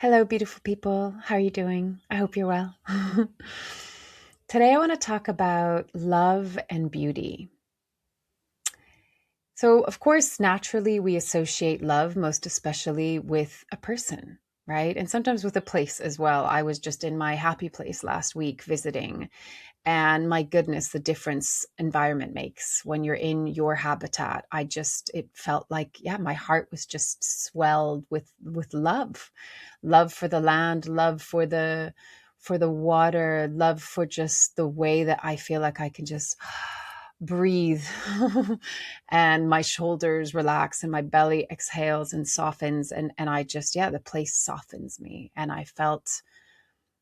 Hello, beautiful people. How are you doing? I hope you're well. Today, I want to talk about love and beauty. So, of course, naturally, we associate love most especially with a person, right? And sometimes with a place as well. I was just in my happy place last week visiting, and my goodness, the difference environment makes when you're in your habitat. It felt like, yeah, my heart was just swelled with love for the land, love for the water, love for just the way that I feel like I can just breathe and my shoulders relax and my belly exhales and softens and I just, yeah, the place softens me and I felt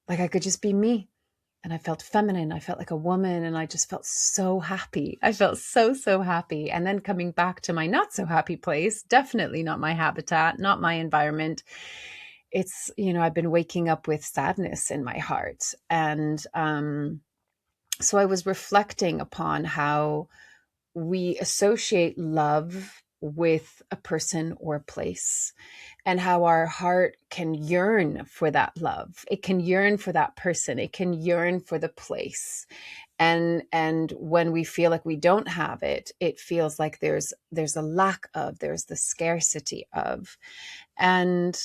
like I could just be me and I felt feminine. I felt like a woman and I just felt so happy. I felt so happy. And then coming back to my not so happy place, definitely not my habitat, not my environment. I've been waking up with sadness in my heart. And so I was reflecting upon how we associate love with a person or a place and how our heart can yearn for that love. It can yearn for that person. It can yearn for the place. And when we feel like we don't have it, it feels like there's a lack of, there's the scarcity of. And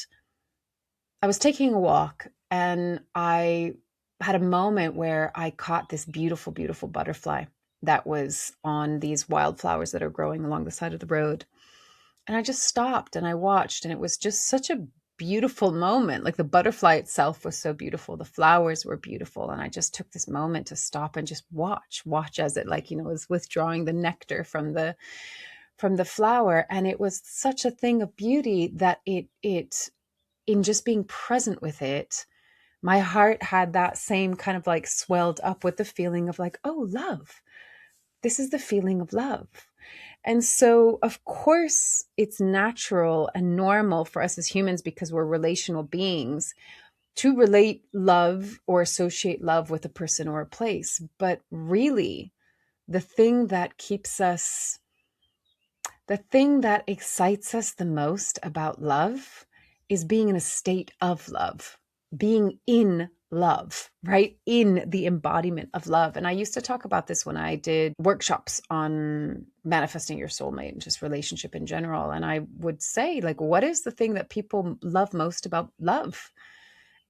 I was taking a walk and I had a moment where I caught this beautiful butterfly that was on these wildflowers that are growing along the side of the road. And I just stopped and I watched, and it was just such a beautiful moment. Like the butterfly itself was so beautiful, the flowers were beautiful. And I just took this moment to stop and just watch as it, like, was withdrawing the nectar from the flower. And it was such a thing of beauty that it in just being present with it, my heart had that same kind of like swelled up with the feeling of like, oh, love. This is the feeling of love. And so, of course, it's natural and normal for us as humans, because we're relational beings, to relate love or associate love with a person or a place. But really, the thing that keeps us, the thing that excites us the most about love is being in a state of love, being in love, right? In the embodiment of love. And I used to talk about this when I did workshops on manifesting your soulmate and just relationship in general. And I would say, like, what is the thing that people love most about love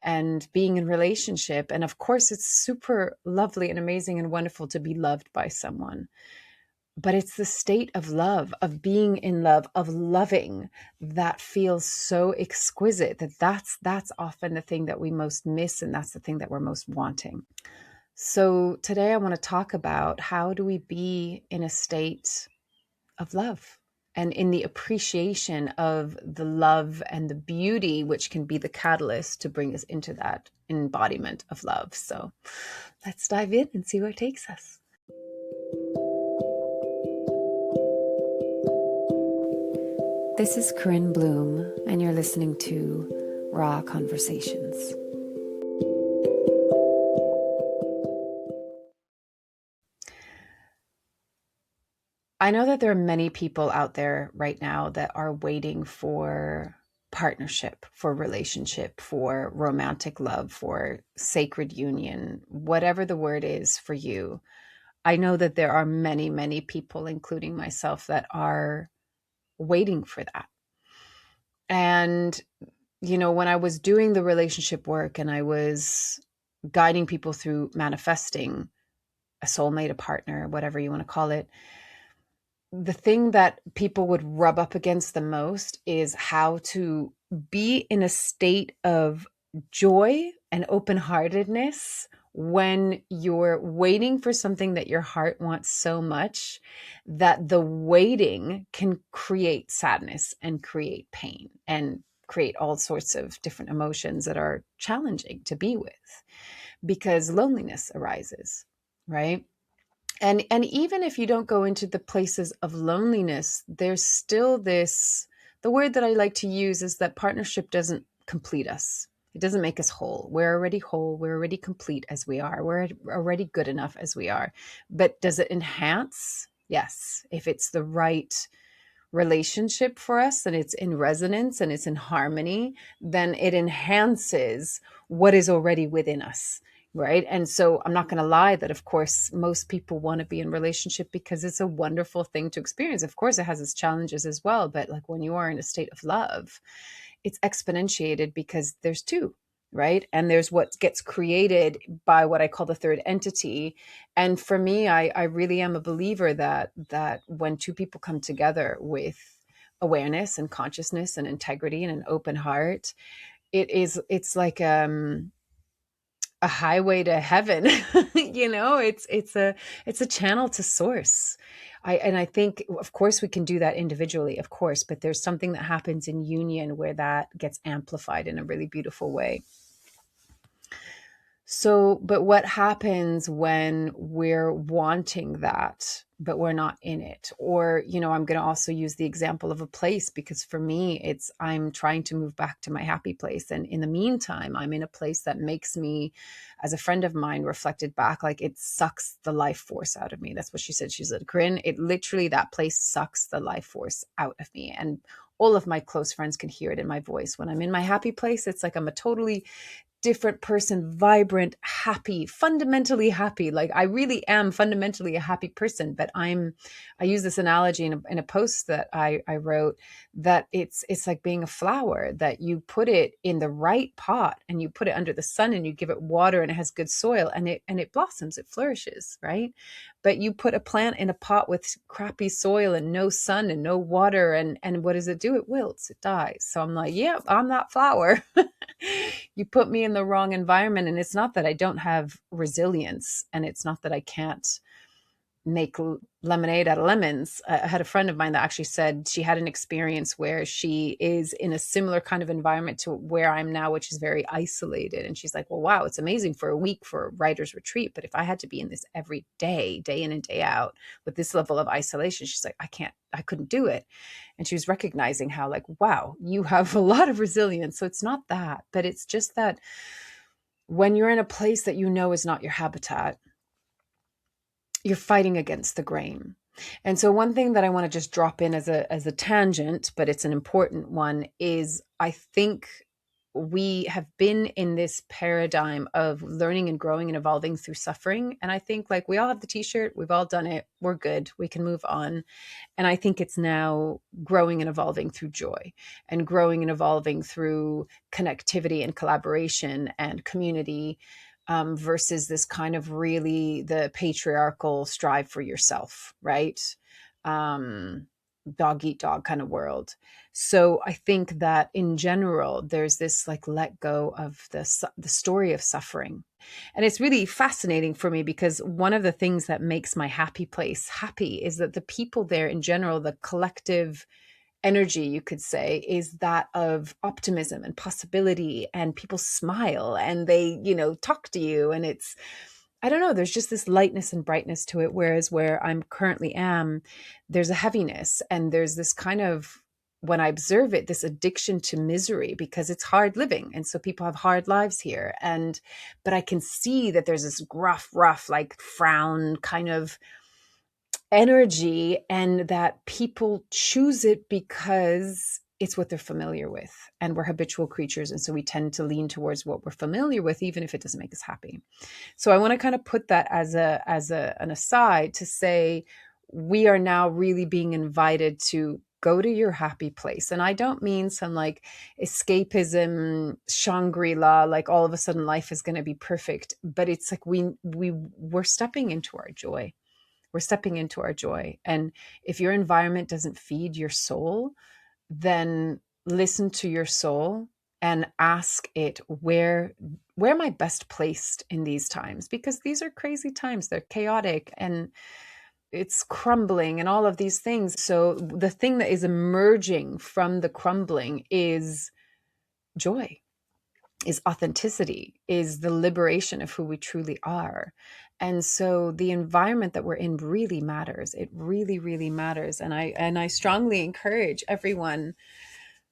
and being in relationship? And of course, it's super lovely and amazing and wonderful to be loved by someone, but it's the state of love, of being in love, of loving, that feels so exquisite that's often the thing that we most miss, and that's the thing that we're most wanting. So today I want to talk about, how do we be in a state of love and in the appreciation of the love and the beauty, which can be the catalyst to bring us into that embodiment of love. So let's dive in and see where it takes us. This is Corinne Bloom, and you're listening to Raw Conversations. I know that there are many people out there right now that are waiting for partnership, for relationship, for romantic love, for sacred union, whatever the word is for you. I know that there are many people, including myself, that are waiting for that. And when I was doing the relationship work and I was guiding people through manifesting a soulmate, a partner, whatever you want to call it, the thing that people would rub up against the most is how to be in a state of joy and open-heartedness when you're waiting for something that your heart wants so much that the waiting can create sadness and create pain and create all sorts of different emotions that are challenging to be with, because loneliness arises, right? And even if you don't go into the places of loneliness, there's still this, the word that I like to use is that partnership doesn't complete us. It doesn't make us whole. We're already whole. We're already complete as we are. We're already good enough as we are. But does it enhance? Yes. If it's the right relationship for us and it's in resonance and it's in harmony, then it enhances what is already within us. Right. And so I'm not going to lie that, of course, most people want to be in relationship because it's a wonderful thing to experience. Of course, it has its challenges as well. But like when you are in a state of love, it's exponentiated because there's two, right? And there's what gets created by what I call the third entity. And for me, I really am a believer that when two people come together with awareness and consciousness and integrity and an open heart, it's like a highway to heaven. It's a channel to source. I think, of course, we can do that individually, of course, but there's something that happens in union where that gets amplified in a really beautiful way. So, but what happens when we're wanting that, but we're not in it? Or, I'm going to also use the example of a place because for me, I'm trying to move back to my happy place. And in the meantime, I'm in a place that makes me, as a friend of mine reflected back, like it sucks the life force out of me. That's what she said. She said, Corinne, that place sucks the life force out of me. And all of my close friends can hear it in my voice. When I'm in my happy place, it's like I'm a totally different person, vibrant, happy, fundamentally happy. Like I really am fundamentally a happy person, but I use this analogy in a post that I wrote, that it's like being a flower, that you put it in the right pot and you put it under the sun and you give it water and it has good soil and it blossoms, it flourishes, right? But you put a plant in a pot with crappy soil and no sun and no water, and what does it do? It wilts, it dies. So I'm like, yeah, I'm that flower. You put me in the wrong environment, and it's not that I don't have resilience, and it's not that I can't make lemonade out of lemons. I had a friend of mine that actually said she had an experience where she is in a similar kind of environment to where I'm now, which is very isolated. And she's like, well, wow, it's amazing for a week for a writer's retreat. But if I had to be in this every day, day in and day out with this level of isolation, she's like, I couldn't do it. And she was recognizing how like, wow, you have a lot of resilience. So it's not that, but it's just that when you're in a place that is not your habitat, you're fighting against the grain. And so one thing that I want to just drop in as a tangent, but it's an important one, is I think we have been in this paradigm of learning and growing and evolving through suffering. And I think like we all have the t-shirt, we've all done it, we're good, we can move on. And I think it's now growing and evolving through joy and growing and evolving through connectivity and collaboration and community, versus this kind of really the patriarchal strive for yourself, right? Um, Dog eat dog kind of world. So I think that in general, there's this like let go of the story of suffering. And it's really fascinating for me because one of the things that makes my happy place happy is that the people there in general, the collective energy, you could say, is that of optimism and possibility, and people smile and they, talk to you, and it's, I don't know, there's just this lightness and brightness to it. Whereas where I'm currently there's a heaviness and there's this kind of, when I observe it, this addiction to misery because it's hard living. And so people have hard lives here. But I can see that there's this gruff, rough, like frown kind of energy, and that people choose it because it's what they're familiar with, and we're habitual creatures, and so we tend to lean towards what we're familiar with even if it doesn't make us happy. So I want to kind of put that as an aside to say we are now really being invited to go to your happy place. And I don't mean some like escapism, Shangri-La, like all of a sudden life is going to be perfect, but it's like we're stepping into our joy. We're stepping into our joy. And if your environment doesn't feed your soul, then listen to your soul and ask it, where am I best placed in these times? Because these are crazy times. They're chaotic and it's crumbling and all of these things. So the thing that is emerging from the crumbling is joy, is authenticity, is the liberation of who we truly are. And so the environment that we're in really matters. It really, really matters. And I strongly encourage everyone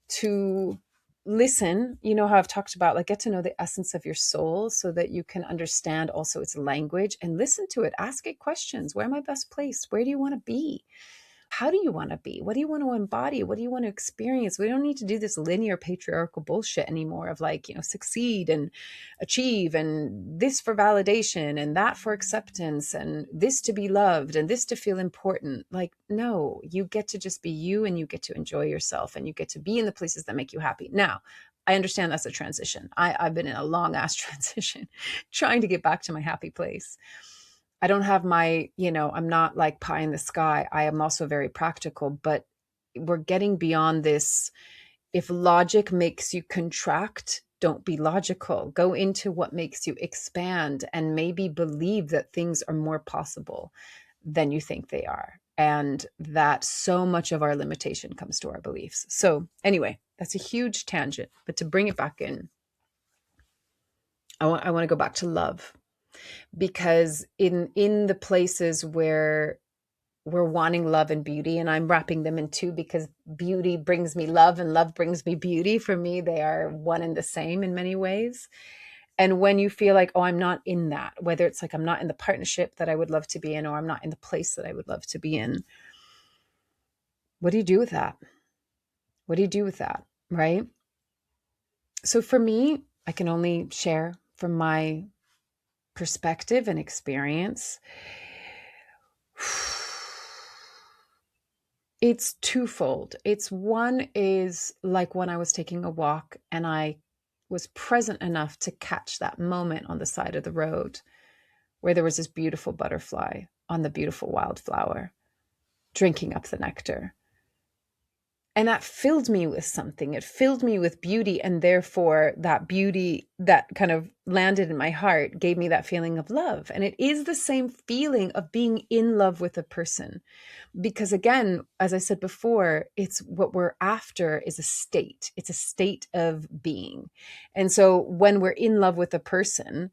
to listen. You know how I've talked about, like, get to know the essence of your soul so that you can understand also its language, and listen to it, ask it questions. Where am I best placed? Where do you want to be? how do you want to be? What do you want to embody? What do you want to experience? We don't need to do this linear patriarchal bullshit anymore of like, succeed and achieve and this for validation and that for acceptance and this to be loved and this to feel important. Like, no, you get to just be you, and you get to enjoy yourself, and you get to be in the places that make you happy. Now, I understand that's a transition. I've been in a long ass transition trying to get back to my happy place. I don't have my, I'm not like pie in the sky. I am also very practical, but we're getting beyond this. If logic makes you contract, don't be logical. Go into what makes you expand and maybe believe that things are more possible than you think they are. And that so much of our limitation comes to our beliefs. So anyway, that's a huge tangent, but to bring it back in, I want to go back to love, because in the places where we're wanting love and beauty, and I'm wrapping them in two because beauty brings me love and love brings me beauty. For me, they are one and the same in many ways. And when you feel like, oh, I'm not in that, whether it's like I'm not in the partnership that I would love to be in, or I'm not in the place that I would love to be in, what do you do with that? What do you do with that? Right? So for me, I can only share from my perspective and experience. It's twofold. It's one is like when I was taking a walk and I was present enough to catch that moment on the side of the road where there was this beautiful butterfly on the beautiful wildflower drinking up the nectar. And that filled me with something. It filled me with beauty. And therefore, that beauty that kind of landed in my heart gave me that feeling of love. And it is the same feeling of being in love with a person. Because again, as I said before, it's what we're after is a state. It's a state of being. And so when we're in love with a person,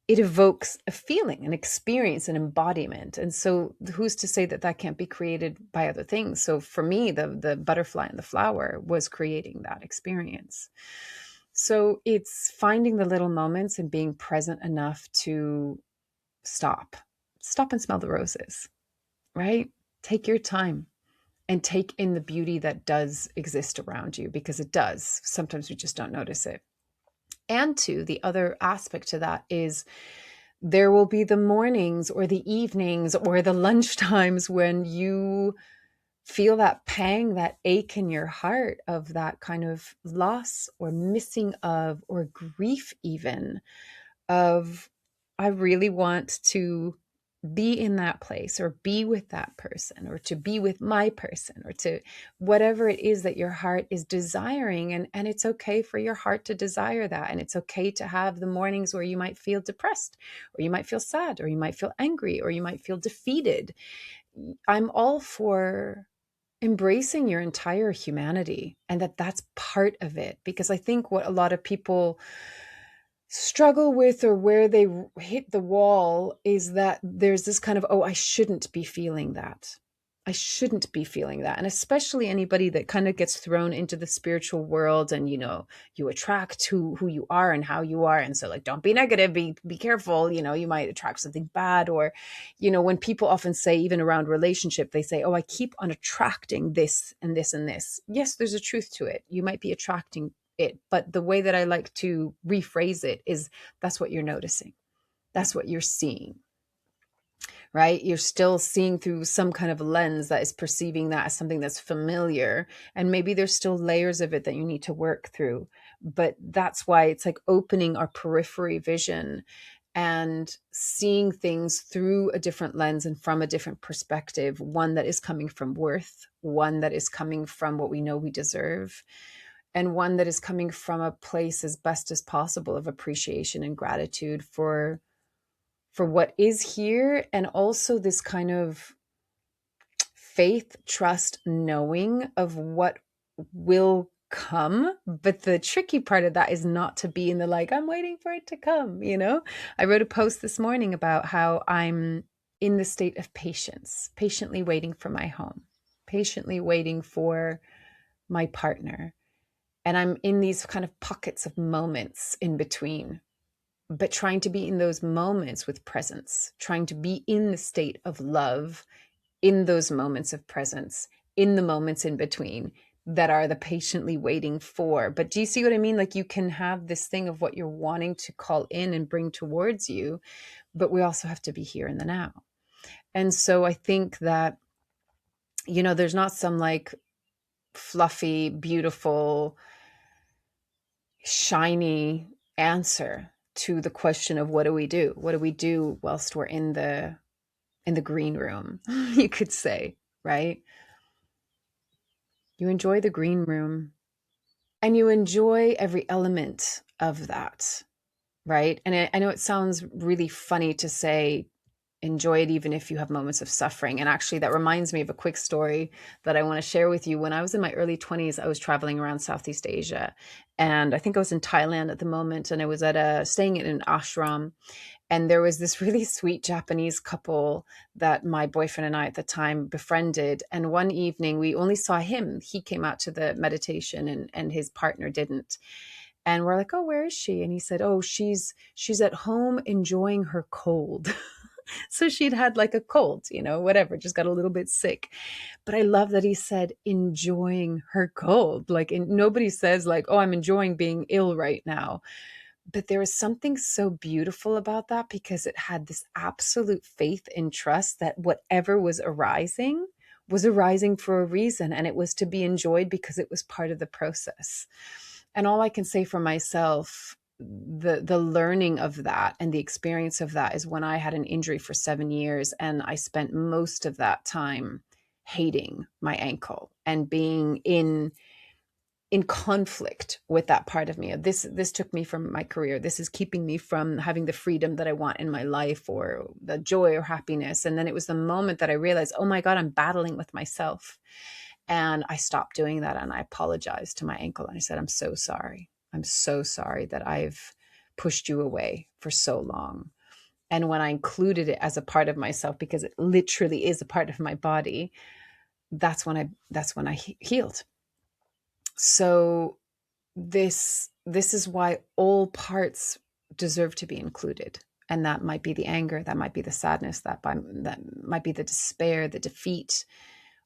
it evokes a feeling, an experience, an embodiment. And so who's to say that that can't be created by other things? So for me, the butterfly and the flower was creating that experience. So it's finding the little moments and being present enough to stop and smell the roses, right? Take your time and take in the beauty that does exist around you, because it does. Sometimes we just don't notice it. And two, the other aspect to that is there will be the mornings or the evenings or the lunch times when you feel that pang, that ache in your heart of that kind of loss or missing of, or grief even, of I really want to be in that place or be with that person or to be with my person or to whatever it is that your heart is desiring. And it's okay for your heart to desire that. And it's okay to have the mornings where you might feel depressed, or you might feel sad, or you might feel angry, or you might feel defeated. I'm all for embracing your entire humanity, and that's part of it. Because I think what a lot of people struggle with, or where they hit the wall, is that there's this kind of, oh, I shouldn't be feeling that. I shouldn't be feeling that. And especially anybody that kind of gets thrown into the spiritual world, and you attract who you are and how you are. And so like, don't be negative, be careful, you might attract something bad. Or when people often say, even around relationship, they say, oh, I keep on attracting this and this and this. Yes, there's a truth to it. You might be attracting it, but the way that I like to rephrase it is, that's what you're noticing. That's what you're seeing, right? You're still seeing through some kind of lens that is perceiving that as something that's familiar. And maybe there's still layers of it that you need to work through. But that's why it's like opening our periphery vision and seeing things through a different lens and from a different perspective, one that is coming from worth, one that is coming from what we know we deserve, and one that is coming from a place as best as possible of appreciation and gratitude for what is here. And also this kind of faith, trust, knowing of what will come. But the tricky part of that is not to be in the like, I'm waiting for it to come. I wrote a post this morning about how I'm in the state of patience, patiently waiting for my home, patiently waiting for my partner. And I'm in these kind of pockets of moments in between, but trying to be in those moments with presence, trying to be in the state of love in those moments of presence, in the moments in between that are the patiently waiting for. But do you see what I mean? Like you can have this thing of what you're wanting to call in and bring towards you, but we also have to be here in the now. And so I think that, there's not some like fluffy, beautiful, shiny answer to the question of what do we do? What do we do whilst we're in the green room, you could say, right? You enjoy the green room and you enjoy every element of that, right? And I know it sounds really funny to say enjoy it even if you have moments of suffering. And actually, that reminds me of a quick story that I want to share with you. When I was in my early 20s, I was traveling around Southeast Asia. And I think I was in Thailand at the moment. And I was staying in an ashram. And there was this really sweet Japanese couple that my boyfriend and I at the time befriended. And one evening, we only saw him. He came out to the meditation and his partner didn't. And we're like, oh, where is she? And he said, oh, she's at home enjoying her cold. So she'd had like a cold, whatever, just got a little bit sick. But I love that he said enjoying her cold. Like nobody says like, oh, I'm enjoying being ill right now. But there was something so beautiful about that because it had this absolute faith and trust that whatever was arising for a reason, and it was to be enjoyed because it was part of the process. And all I can say for myself, the learning of that and the experience of that is when I had an injury for 7 years and I spent most of that time hating my ankle and being in conflict with that part of me. This took me from my career. This is keeping me from having the freedom that I want in my life or the joy or happiness. And then it was the moment that I realized, oh my God, I'm battling with myself. And I stopped doing that and I apologized to my ankle. And I said, I'm so sorry. I'm so sorry that I've pushed you away for so long. And when I included it as a part of myself, because it literally is a part of my body, that's when I healed. So this is why all parts deserve to be included. And that might be the anger, that might be the sadness, that might be the despair, the defeat.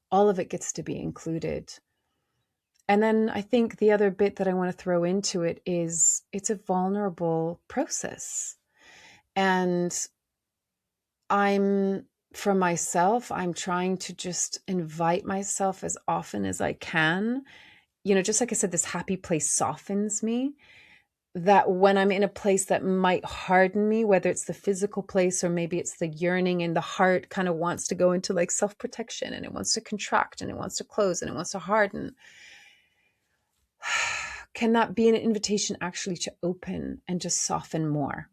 All of it gets to be included. And then I think the other bit that I want to throw into it is it's a vulnerable process. And for myself, I'm trying to just invite myself as often as I can. Just like I said, this happy place softens me. That when I'm in a place that might harden me, whether it's the physical place or maybe it's the yearning and the heart kind of wants to go into like self-protection and it wants to contract and it wants to close and it wants to harden. Can that be an invitation actually to open and just soften more?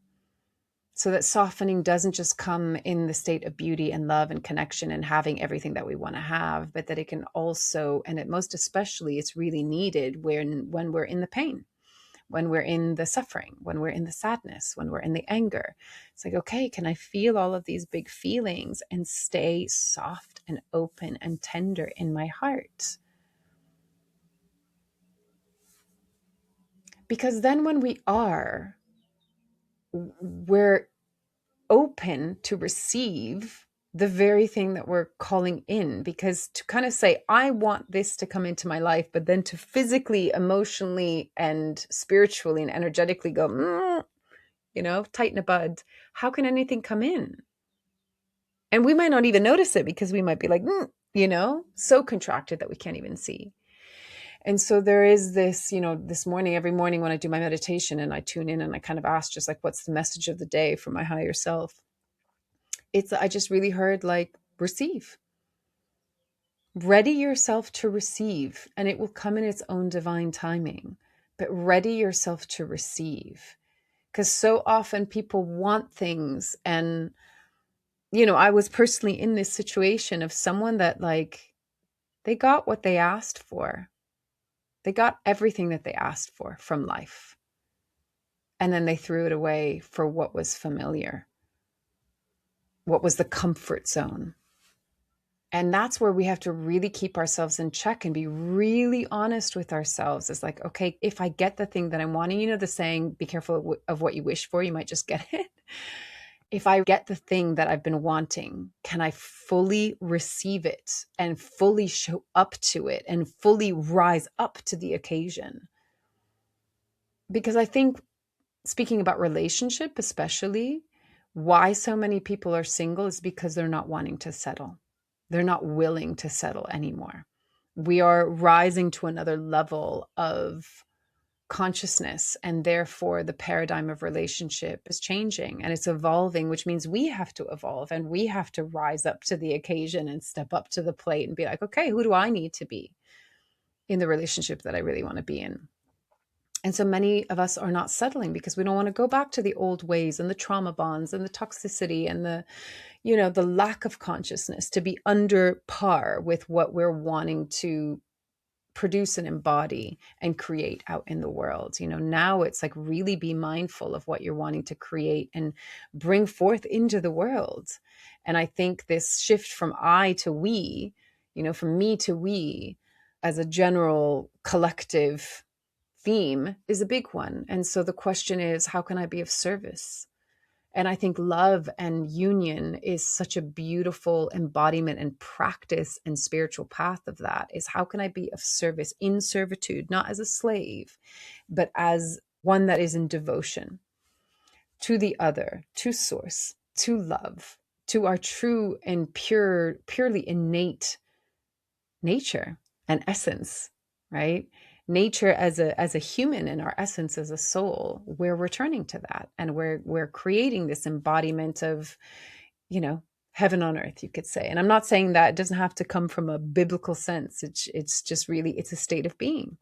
So that softening doesn't just come in the state of beauty and love and connection and having everything that we want to have, but that it can also, and most especially, it's really needed when we're in the pain, when we're in the suffering, when we're in the sadness, when we're in the anger. It's like, okay, can I feel all of these big feelings and stay soft and open and tender in my heart? Because then when we're open to receive the very thing that we're calling in. Because to kind of say, I want this to come into my life, but then to physically, emotionally, and spiritually and energetically go, tighten a bud. How can anything come in? And we might not even notice it because we might be like, so contracted that we can't even see. And so there is this, this morning, every morning when I do my meditation and I tune in and I kind of ask just like, what's the message of the day from my higher self? I just really heard like, receive. Ready yourself to receive, and it will come in its own divine timing. But ready yourself to receive. Because so often people want things. And, I was personally in this situation of someone that like, they got what they asked for. They got everything that they asked for from life. And then they threw it away for what was familiar, what was the comfort zone. And that's where we have to really keep ourselves in check and be really honest with ourselves. It's like, okay, if I get the thing that I'm wanting, the saying, be careful of what you wish for, you might just get it. If I get the thing that I've been wanting, can I fully receive it and fully show up to it and fully rise up to the occasion? Because I think, speaking about relationship, especially, why so many people are single is because they're not wanting to settle. They're not willing to settle anymore. We are rising to another level of consciousness, and therefore the paradigm of relationship is changing and it's evolving, which means we have to evolve and we have to rise up to the occasion and step up to the plate and be like, okay, who do I need to be in the relationship that I really want to be in? And so many of us are not settling because we don't want to go back to the old ways and the trauma bonds and the toxicity and the lack of consciousness to be under par with what we're wanting to produce and embody and create out in the world. Now it's like, really be mindful of what you're wanting to create and bring forth into the world. And I think this shift from I to we, from me to we, as a general collective theme, is a big one. And so the question is, how can I be of service? And I think love and union is such a beautiful embodiment and practice and spiritual path of that. Is, how can I be of service in servitude, not as a slave, but as one that is in devotion to the other, to source, to love, to our true and purely innate nature and essence, right? Nature as a human and our essence as a soul. We're returning to that, and we're creating this embodiment of, heaven on earth, you could say. And I'm not saying that it doesn't have to come from a biblical sense. It's just really, it's a state of being.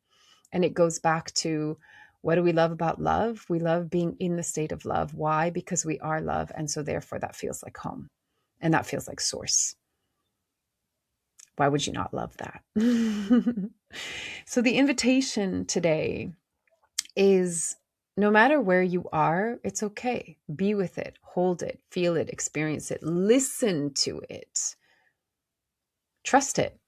And it goes back to, what do we love about love? We love being in the state of love. Why? Because we are love. And so therefore that feels like home, and that feels like source. Why would you not love that? So the invitation today is, no matter where you are, it's okay. Be with it, hold it, feel it, experience it, listen to it, trust it.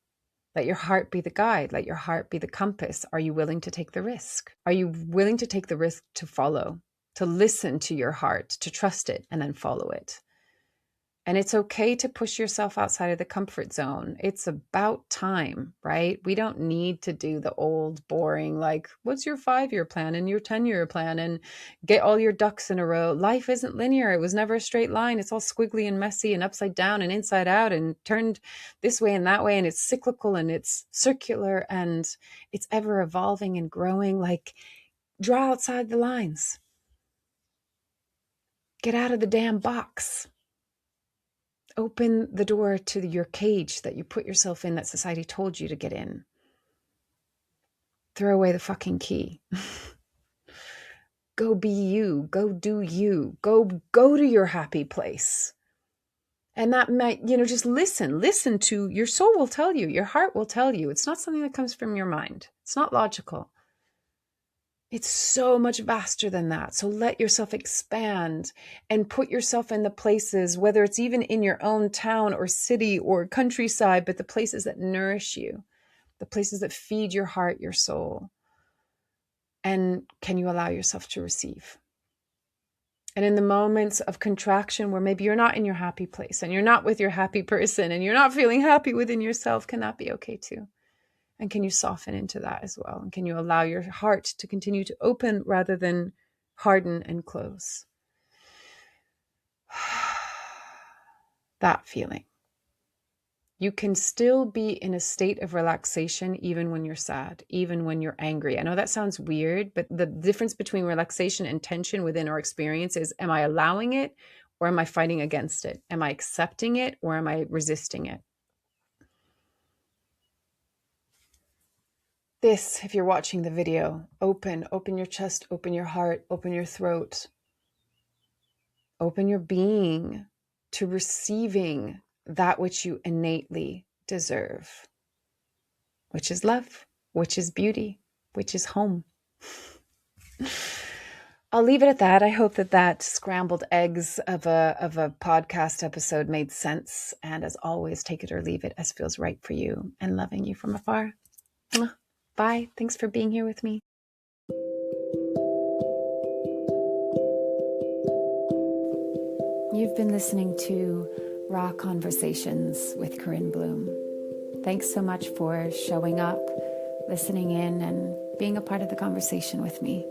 Let your heart be the guide. Let your heart be the compass. Are you willing to take the risk? Are you willing to take the risk to follow, to listen to your heart, to trust it, and then follow it? And it's okay to push yourself outside of the comfort zone. It's about time, right? We don't need to do the old boring, like, what's your 5-year plan and your 10-year plan, and get all your ducks in a row. Life isn't linear. It was never a straight line. It's all squiggly and messy and upside down and inside out and turned this way and that way. And it's cyclical and it's circular and it's ever evolving and growing. Like, draw outside the lines. Get out of the damn box. Open the door to your cage that you put yourself in, that society told you to get in. Throw away the fucking key. Go be you. Go do you. Go to your happy place. And that might, just listen to your soul will tell you, your heart will tell you. It's not something that comes from your mind. It's not logical. It's so much vaster than that. So let yourself expand and put yourself in the places, whether it's even in your own town or city or countryside, but the places that nourish you, the places that feed your heart, your soul. And can you allow yourself to receive? And in the moments of contraction where maybe you're not in your happy place and you're not with your happy person and you're not feeling happy within yourself, can that be okay too? And can you soften into that as well? And can you allow your heart to continue to open rather than harden and close? That feeling. You can still be in a state of relaxation even when you're sad, even when you're angry. I know that sounds weird, but the difference between relaxation and tension within our experience is, am I allowing it or am I fighting against it? Am I accepting it or am I resisting it? This, if you're watching the video, open your chest, open your heart, open your throat, open your being to receiving that which you innately deserve, which is love, which is beauty, which is home. I'll leave it at that. I hope that scrambled eggs of a podcast episode made sense. And as always, take it or leave it as feels right for you, and loving you from afar. Bye. Thanks for being here with me. You've You've been listening to Raw Conversations with Corinne Bloom. Thanks so much for showing up, listening in, and being a part of the conversation with me.